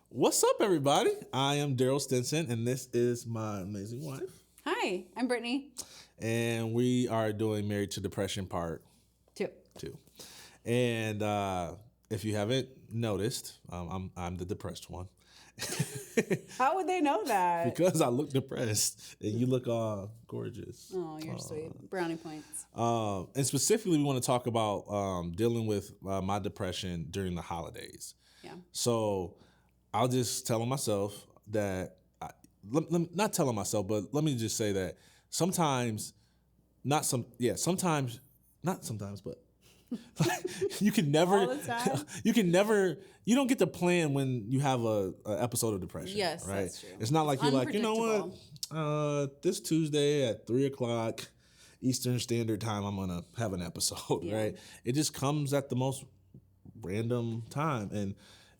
What's up, everybody? I am Darryll Stinson, and this is my amazing wife. Hi, I'm Brittany. And we are doing Married to Depression Part 2. 2. And if you haven't noticed, I'm the depressed one. How would they know that? Because I look depressed, and you look gorgeous. Oh, you're sweet. Brownie points. And specifically, we want to talk about dealing with my depression during the holidays. Yeah. So I'll just tell myself that, not telling myself, but let me just say that sometimes, not sometimes, but you can never, All the time? you don't get to plan when you have a episode of depression. Yes, right? that's true. It's not like you're like, you know what, this Tuesday at 3:00 Eastern Standard Time, I'm going to have an episode, right? It just comes at the most random time. And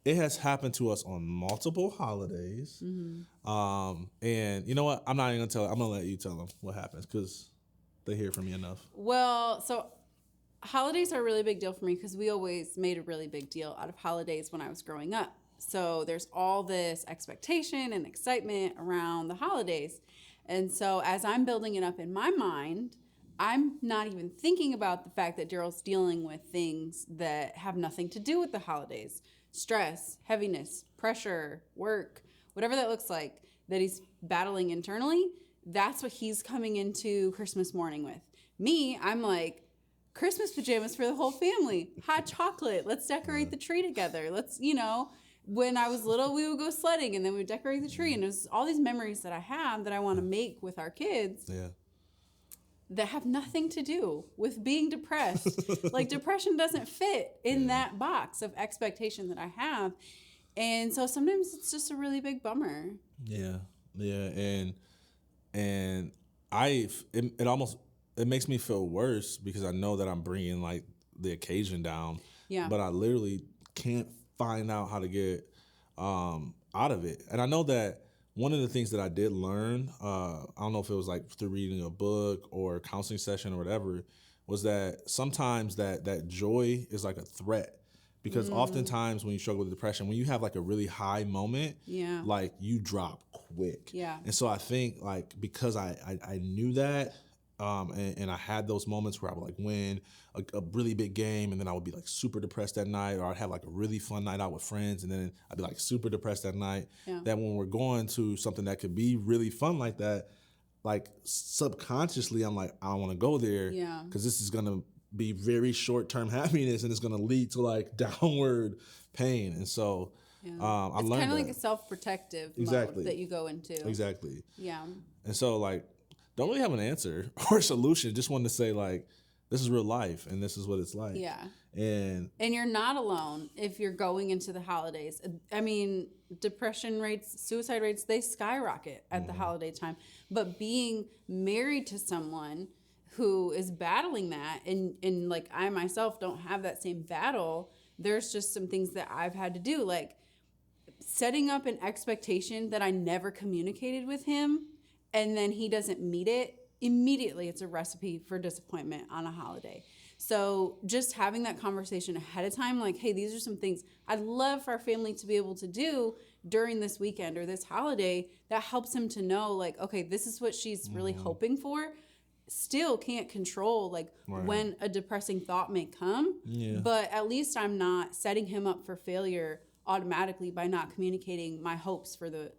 it has happened to us on multiple holidays. Mm-hmm. And you know what? I'm not even going to tell. I'm going to let you tell them what happens because they hear from me enough. Well, so holidays are a really big deal for me because we always made a really big deal out of holidays when I was growing up. So there's all this expectation and excitement around the holidays. And so as I'm building it up in my mind, I'm not even thinking about the fact that Darryll's dealing with things that have nothing to do with the holidays. Stress, heaviness, pressure, work, whatever that looks like that he's battling internally, that's what he's coming into Christmas morning with. Me, I'm like, Christmas pajamas for the whole family, hot chocolate, let's decorate the tree together. Let's, when I was little, we would go sledding and then we would decorate the tree. And there's all these memories that I have that I want to make with our kids. Yeah. That have nothing to do with being depressed. Like depression doesn't fit in that box of expectation that I have. And so sometimes it's just a really big bummer. Yeah. Yeah. And it makes me feel worse because I know that I'm bringing like the occasion down. Yeah. But I literally can't find out how to get out of it. And I know that one of the things that I did learn, I don't know if it was like through reading a book or a counseling session or whatever, was that sometimes that joy is like a threat. Because oftentimes when you struggle with depression, when you have like a really high moment, like you drop quick. Yeah. And so I think like because I knew that, and I had those moments where I would like win a really big game and then I would be like super depressed that night, or I'd have like a really fun night out with friends and then I'd be like super depressed that night. Yeah. That when we're going to something that could be really fun like that, like subconsciously I'm like, I don't want to go there because this is going to be very short-term happiness and it's going to lead to like downward pain. And so I learned it's kind of that. Like a self-protective mode that you go into. Exactly. Yeah. And so like, don't really have an answer or a solution. Just wanted to say like, this is real life and this is what it's like. Yeah. And you're not alone if you're going into the holidays. I mean, depression rates, suicide rates, they skyrocket at the holiday time. But being married to someone who is battling that and like I myself don't have that same battle, there's just some things that I've had to do, like setting up an expectation that I never communicated with him and then he doesn't meet it. Immediately, it's a recipe for disappointment on a holiday. So just having that conversation ahead of time, like, hey, these are some things I'd love for our family to be able to do during this weekend or this holiday, that helps him to know, like, okay, this is what she's really hoping for. Still can't control, like, when a depressing thought may come. Yeah. But at least I'm not setting him up for failure automatically by not communicating my hopes for the,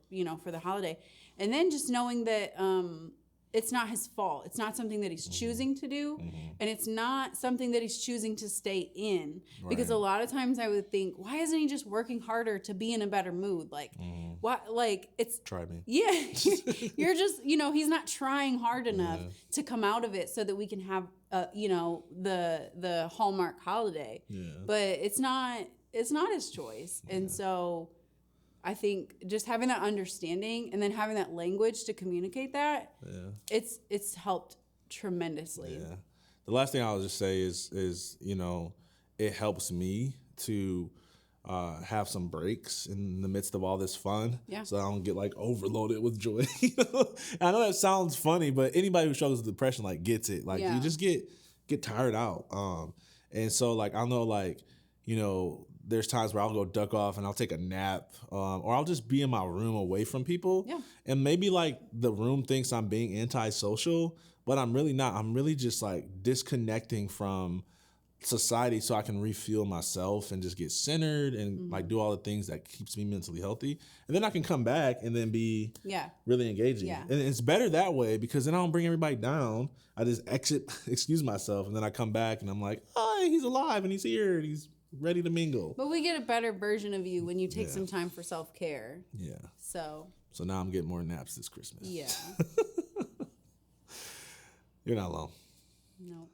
for the holiday. And then just knowing that it's not his fault. It's not something that he's choosing to do. And it's not something that he's choosing to stay in. Because a lot of times I would think, why isn't he just working harder to be in a better mood? Like, why? Like, it's... Try me. Yeah. You're just, he's not trying hard enough to come out of it so that we can have, the Hallmark holiday. Yeah. But it's not his choice. Yeah. And so... I think just having that understanding and then having that language to communicate that, it's helped tremendously. Yeah. The last thing I'll just say is it helps me to have some breaks in the midst of all this fun, so I don't get like overloaded with joy. I know that sounds funny, but anybody who struggles with depression like gets it. Like you just get tired out, and so like I know like there's times where I'll go duck off and I'll take a nap, or I'll just be in my room away from people. Yeah. And maybe like the room thinks I'm being antisocial, but I'm really not. I'm really just like disconnecting from society so I can refuel myself and just get centered and like do all the things that keeps me mentally healthy. And then I can come back and then be really engaging. Yeah. And it's better that way because then I don't bring everybody down. I just excuse myself, and then I come back and I'm like, oh, he's alive and he's here and he's ready to mingle. But we get a better version of you when you take some time for self-care. Yeah. So now I'm getting more naps this Christmas. yeah. You're not alone. No.